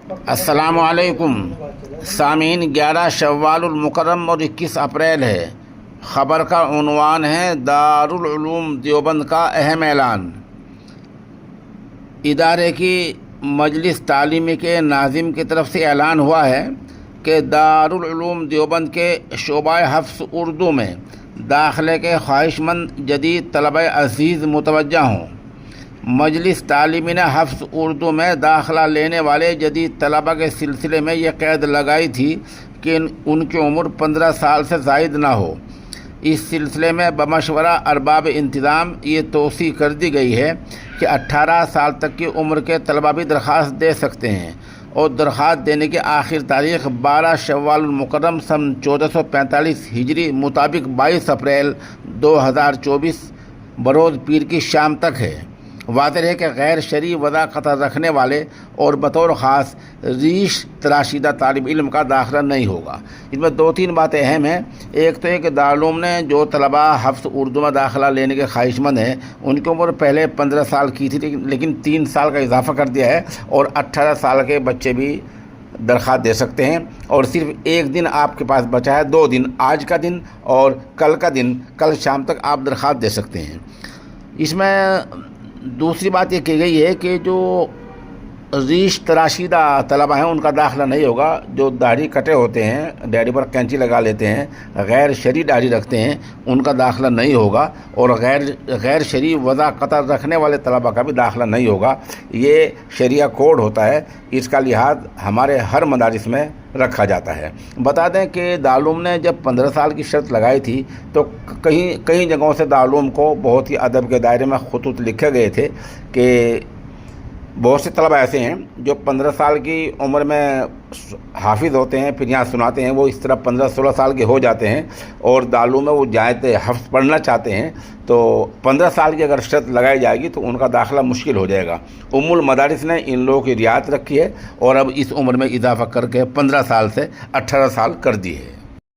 السلام علیکم سامعین، 11 شوال المکرم اور 21 اپریل ہے۔ خبر کا عنوان ہے دارالعلوم دیوبند کا اہم اعلان۔ ادارے کی مجلس تعلیمی کے ناظم کی طرف سے اعلان ہوا ہے کہ دارالعلوم دیوبند کے شعبہ حفظ اردو میں داخلے کے خواہش مند جدید طلبہ عزیز متوجہ ہوں۔ مجلس تعلیمی نے حفظ اردو میں داخلہ لینے والے جدید طلبہ کے سلسلے میں یہ قید لگائی تھی کہ ان کی عمر 15 سال سے زائد نہ ہو۔ اس سلسلے میں بمشورہ ارباب انتظام یہ توسیع کر دی گئی ہے کہ 18 سال تک کی عمر کے طلبہ بھی درخواست دے سکتے ہیں، اور درخواست دینے کی آخر تاریخ 12 شوال المکرم سن 1445 ہجری مطابق 22 اپریل 2024 بروز پیر کی شام تک ہے۔ واضح ہے کہ غیر شرعی وضع قطر رکھنے والے اور بطور خاص ریش تراشیدہ طالب علم کا داخلہ نہیں ہوگا۔ اس میں 2-3 باتیں اہم ہیں۔ ایک تو یہ کہ دارالعلوم نے جو طلباء حفظ اردو میں داخلہ لینے کے خواہش مند ہیں ان کی عمر پہلے 15 سال کی تھی، لیکن 3 سال کا اضافہ کر دیا ہے، اور 18 سال کے بچے بھی درخواست دے سکتے ہیں۔ اور صرف ایک دن آپ کے پاس بچا ہے، 2 دن، آج کا دن اور کل کا دن، کل شام تک آپ درخواست دے سکتے ہیں۔ اس میں دوسری بات یہ کی گئی ہے کہ جو ریش تراشیدہ طلبہ ہیں ان کا داخلہ نہیں ہوگا۔ جو داڑھی کٹے ہوتے ہیں، داڑھی پر کینچی لگا لیتے ہیں، غیر شرعی داڑھی رکھتے ہیں، ان کا داخلہ نہیں ہوگا، اور غیر شرعی وضع قطر رکھنے والے طلبہ کا بھی داخلہ نہیں ہوگا۔ یہ شریعہ کوڈ ہوتا ہے، اس کا لحاظ ہمارے ہر مدارس میں رکھا جاتا ہے۔ بتا دیں کہ دارالعلوم نے جب 15 سال کی شرط لگائی تھی تو کئی جگہوں سے دارالعلوم کو بہت ہی ادب کے دائرے میں خطوط لکھے گئے تھے کہ بہت سے طلبہ ایسے ہیں جو 15 سال کی عمر میں حافظ ہوتے ہیں، پھر یہاں سناتے ہیں، وہ اس طرح 15-16 سال کے ہو جاتے ہیں، اور دارالعلوم میں وہ جائز حفظ پڑھنا چاہتے ہیں، تو 15 سال کی اگر شرط لگائی جائے گی تو ان کا داخلہ مشکل ہو جائے گا۔ المدارس نے ان لوگوں کی رعایت رکھی ہے، اور اب اس عمر میں اضافہ کر کے 15 سال سے 18 سال کر دی ہے۔